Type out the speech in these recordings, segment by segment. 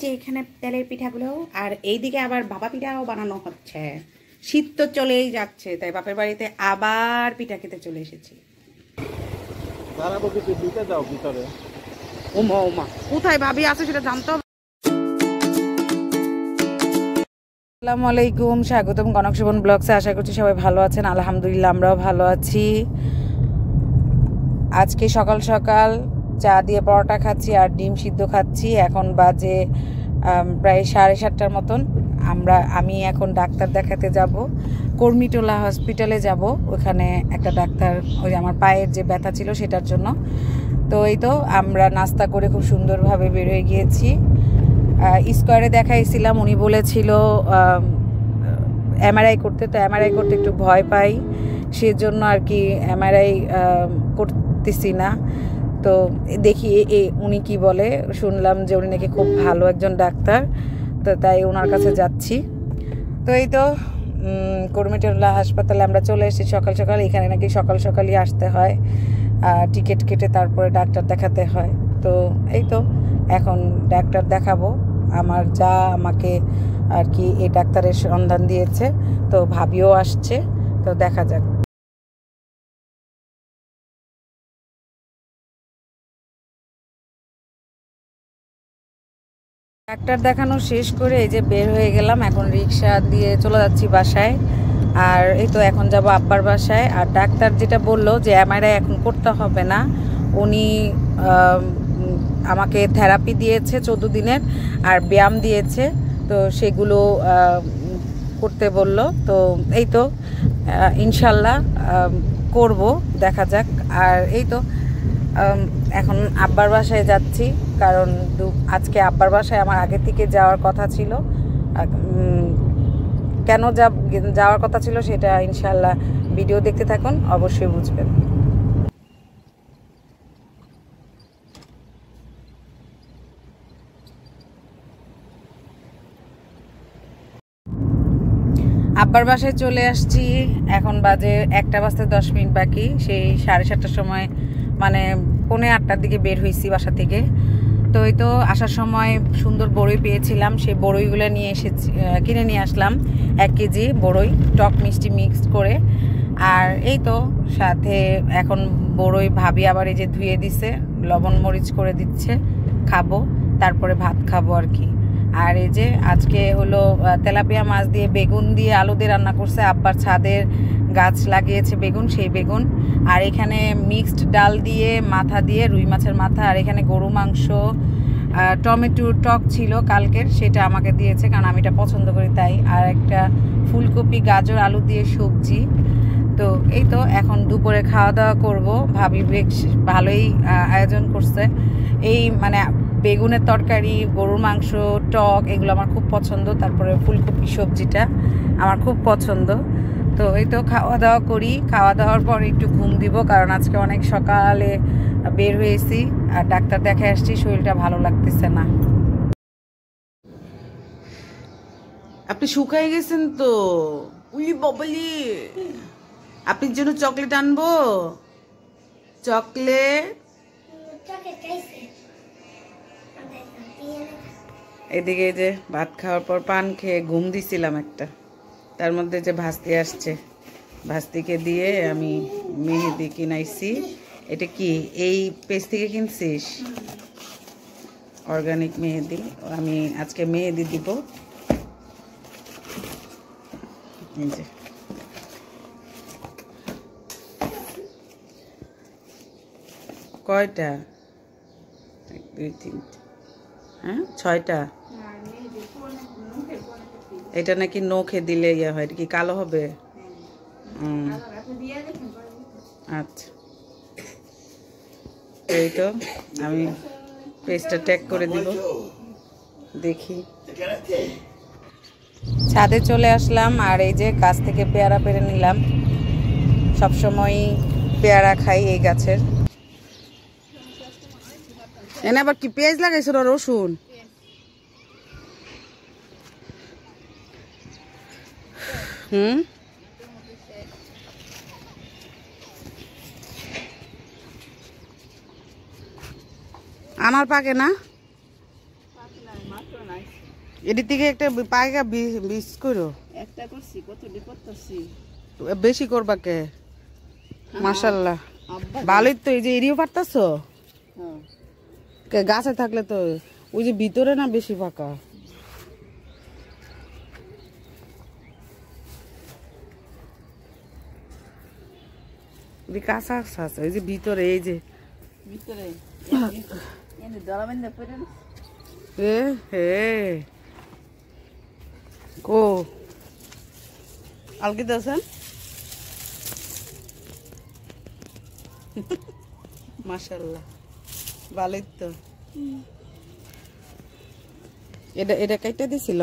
যে এখানে তেলের পিঠাগুলো, আর এইদিকে আবার ভাপা পিঠাও বানানো হচ্ছে। শীত তো চলেই যাচ্ছে, তাই বাপের বাড়িতে আবার পিঠা খেতে চলে এসেছি। ওমা ওমা, কোথায় ভাবি আছে সেটা জানতে হবে। আসসালামু আলাইকুম, স্বাগতম কনক শোভন ব্লগসে। আশা করছি সবাই ভালো আছেন। আলহামদুলিল্লাহ আমরাও ভালো আছি। আজকে সকাল সকাল চা দিয়ে পরোটা খাচ্ছি আর ডিম সিদ্ধ খাচ্ছি। এখন বাজে প্রায় 7:30টার মতন। আমি এখন ডাক্তার দেখাতে যাব, কর্মীটোলা হসপিটালে যাব। ওখানে একটা ডাক্তার, ওই আমার পায়ের যে ব্যথা ছিল সেটার জন্য। তো এই তো আমরা নাস্তা করে খুব সুন্দরভাবে বের হয়ে গিয়েছি। স্কোয়ারে দেখাইছিলাম, উনি বলেছিল এমআরআই করতে। তো এমআরআই করতে একটু ভয় পাই, সেজন্য আর কি এমআরআই করতেছি না। তো দেখি উনি কি বলে। শুনলাম যে উনি নাকি খুব ভালো একজন ডাক্তার, তো তাই ওনার কাছে যাচ্ছি। তো এই তো কর্মীটোলা হাসপাতালে আমরা চলে এসেছি সকাল সকাল। এখানে নাকি সকাল সকালই আসতে হয়, টিকিট কেটে তারপরে ডাক্তার দেখাতে হয়। তো এই তো এখন ডাক্তার দেখাবো। আমার যা আমাকে আর কি এই ডাক্তারের সন্ধান দিয়েছে, তো ভাবিও আসছে, তো দেখা যাক। ডাক্তার দেখানো শেষ করে এই যে বের হয়ে গেলাম, এখন রিক্সা দিয়ে চলে যাচ্ছি বাসায়। আর এই তো এখন যাব আব্বার বাসায়। আর ডাক্তার যেটা বললো যে এমআরআই এখন করতে হবে না, উনি আমাকে থেরাপি দিয়েছে 14 দিনের আর ব্যায়াম দিয়েছে, তো সেগুলো করতে বলল। তো এই তো ইনশাল্লাহ করব, দেখা যাক। আর এই তো এখন আব্বার বাসায় যাচ্ছি, কারণ আজকে আব্বার বাসায় আমার আগে থেকে যাওয়ার কথা ছিল। কেন যাওয়ার কথা ছিল সেটা ইনশাল্লাহ ভিডিও দেখতে থাকুন, অবশ্যই বুঝবেন। আব্বার বাসায় চলে আসছি। এখন বাজে 1টা বাজতে 10 মিনিট বাকি। সেই 7:30টার সময়, মানে 7:45টার দিকে বের হয়েছি বাসা থেকে। তো এই তো আসার সময় সুন্দর বড়ই পেয়েছিলাম, সেই বড়ইগুলো কিনে নিয়ে আসলাম 1 কেজি বড়ই, টক মিষ্টি মিক্সড করে। আর এই তো সাথে এখন বড়ই ভাবি আবার এই যে ধুয়ে দিছে, লবণ মরিচ করে দিচ্ছে, খাবো, তারপরে ভাত খাবো আর কি। আর এই যে আজকে হলো তেলাপিয়া মাছ দিয়ে বেগুন দিয়ে আলু দিয়ে রান্না করছে। আব্বার ছাদের গাছ লাগিয়েছে বেগুন, সেই বেগুন। আর এখানে মিক্সড ডাল দিয়ে মাথা দিয়ে, রুই মাছের মাথা। আর এখানে গরু মাংস, টমেটো টক ছিল কালকের, সেটা আমাকে দিয়েছে কারণ আমি এটা পছন্দ করি তাই। আর একটা ফুলকপি গাজর আলু দিয়ে সবজি। তো এই তো এখন দুপুরে খাওয়া দাওয়া করবো। ভাবি বেশ ভালোই আয়োজন করছে। এই মানে বেগুনের তরকারি, গরুর মাংস, টক, এগুলো আমার খুব পছন্দ। তারপরে ফুলকপি সবজিটা আমার খুব পছন্দ। তো এই তো খাওয়া দাওয়া করি, খাওয়া দাওয়ার পর একটু ঘুম দিব, কারণ আজকে অনেক সকালে বের হয়েছি আর ডাক্তার দেখে আসছি, শরীরটা ভালো লাগতেছে না। আপনি শুকাই গেছেন তো, উলি ববলি। আপনার জন্য চকলেট আনবো, চকলেট। এদিকে যে ভাত খাওয়ার পর পান খেয়ে ঘুম দিছিলাম একটা, তার মধ্যে যে ভাস্তি আসছে, ভাস্তিকে দিয়ে আমি মেহেদি কিনাইছি। এটা কি এই পেজ থেকে কিনছিস? অর্গানিক মেহেদি। আমি আজকে মেহেদি দিব। এই যে কয়টা? 1 2 3, হ্যাঁ 6টা। এটা নাকি নখে দিলে ইয়ে হয়, এটা কি কালো হবে? আচ্ছা, এই তো আমি পেজটা ট্যাগ করে দিব, দেখি। ছাদে চলে আসলাম আর এই যে গাছ থেকে পেয়ারা পেরে নিলাম। সবসময় পেয়ারা খাই এই গাছের। এনে আবার কি পেঁয়াজ লাগাইছো না রসুন? আনার পাকে না? এদিক থেকে একটা পায়গা বিস করো একটা করছি কত করতেছি বেশি করবা কে মাশাআল্লাহ ভালোই তো এই যে এরিও পারতাছো গাছে থাকলে তো ওই যে ভিতরে না বেশি ফাঁকা কাঁচা আছে ওই যে ভিতরে এই যে ভিতরে এ হে কো আলকি দাসেন মাশাআল্লাহ ভালোই তো এটা এটা কাইটা দিছিল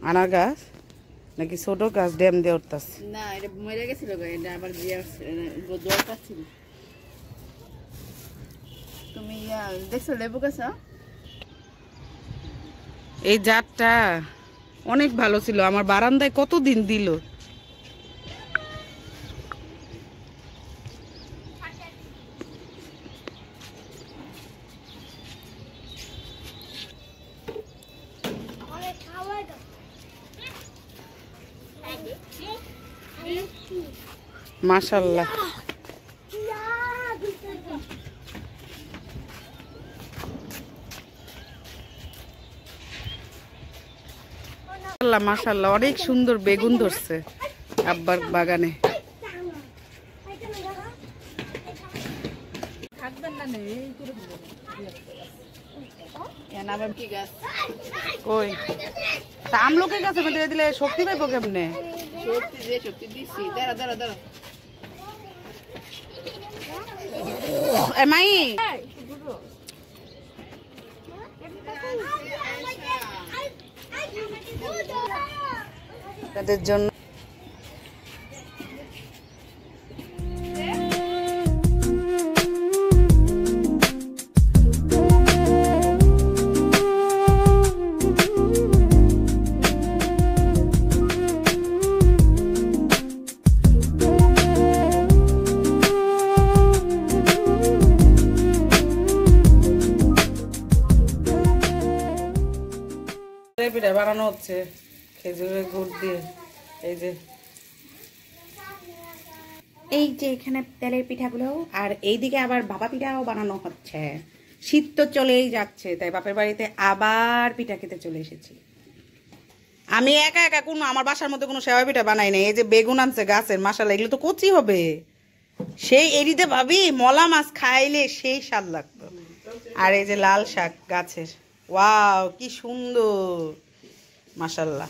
আনার গাছ নাকি ছোট গাছ ড্যাম দিয়ে উঠতাছে না এটা মরে গেছিল এটা আবার দিয়ে জল পাচ্ছিল তুমি দেখছো লেবু গাছ এই জাতটা অনেক ভালো ছিল আমার বারান্দায় কতদিন দিল মাশাআল্লাহ মাশাআল্লাহ অনেক সুন্দর বেগুন ধরছে আব্বার বাগানে কই তা আমলকি গাছে মধ্যে দিলে শক্তি পাইবো কেমনে শক্তি দিছি দাঁড়া দাঁড়া দাঁড়া মাই তাদের জন্য পিঠা বানানো হচ্ছে খেজুরের গুড় দিয়ে এই যে এখানে তেলের পিঠাগুলো আর এইদিকে আবার ভাপা পিঠাও বানানো হচ্ছে শীত তো চলেই যাচ্ছে তাই বাপের বাড়িতে আবার পিঠা খেতে চলে এসেছি আমি একা একা কোনো আমার বাসার মধ্যে কোনো সেবা পিঠা বানাই নাই এই যে বেগুন আনছে গাছের মাশাআল্লাহ এগুলো তো কচি হবে সেই এরিতে ভাবি মলা মাছ খাইলে সেই স্বাদ লাগতো আর এই যে লাল শাক গাছের ওয়াও কি সুন্দর মাশাআল্লাহ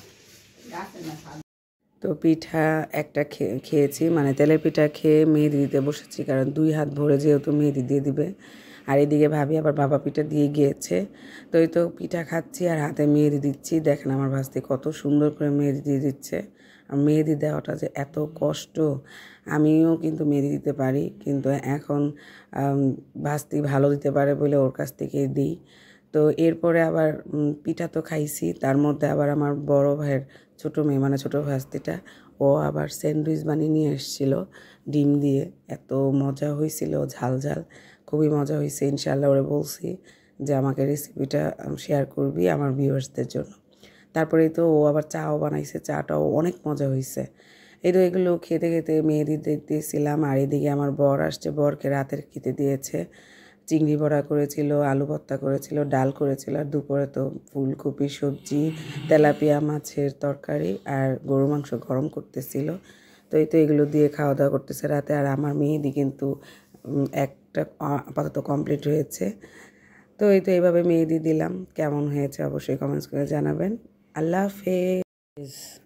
তো পিঠা একটা খেয়েছি মানে তেলের পিঠা খেয়ে মেহেদি দিতে বসেছি কারণ 2 হাত ভরে যেহেতু মেহেদি দিয়ে দিবে আর এদিকে ভাবি আবার বাবা পিঠা দিয়ে গিয়েছে তো এই তো পিঠা খাচ্ছি আর হাতে মেহেদি দিচ্ছি দেখেন আমার ভাস্তি কত সুন্দর করে মেহেদি দিয়ে দিচ্ছে আর মেহেদি দেওয়াটা যে এত কষ্ট আমিও কিন্তু মেহেদি দিতে পারি কিন্তু এখন ভাস্তি ভালো দিতে পারে বলে ওর কাছ থেকেই দিই তো এরপরে আবার পিঠা তো খাইছি তার মধ্যে আবার আমার বড় ভাইয়ের ছোটো মেয়ে মানে ছোটো ভাস্তিটা ও আবার স্যান্ডউইচ বানিয়ে নিয়ে এসেছিলো ডিম দিয়ে এত মজা হয়েছিল ঝাল ঝাল খুবই মজা হয়েছে ইনশাআল্লাহ ওরে বলছি যে আমাকে রেসিপিটা শেয়ার করবি আমার ভিউয়ার্সদের জন্য তারপরেই তো ও আবার চাও বানাইছে চাটাও অনেক মজা হয়েছে এই তো এগুলো খেতে খেতে মেহেদি দিয়েছিলাম আর এদিকে আমার বর আসছে বরকে রাতের খেতে দিয়েছে চিংড়ি বড়া করেছিল আলু ভর্তা করেছিল ডাল করেছিল আর দুপুরে তো ফুলকপি সবজি তেলাপিয়া মাছের তরকারি আর গরু মাংস গরম করতেছিল তো এই তো এগুলো দিয়ে খাওয়া দাওয়া করতেছে রাতে আর আমার মেহেদি কিন্তু একটা আপাতত কমপ্লিট হয়েছে তো এই তো এইভাবে মেহেদি দিলাম কেমন হয়েছে অবশ্যই কমেন্টস করে জানাবেন আল্লাহ হাফেজ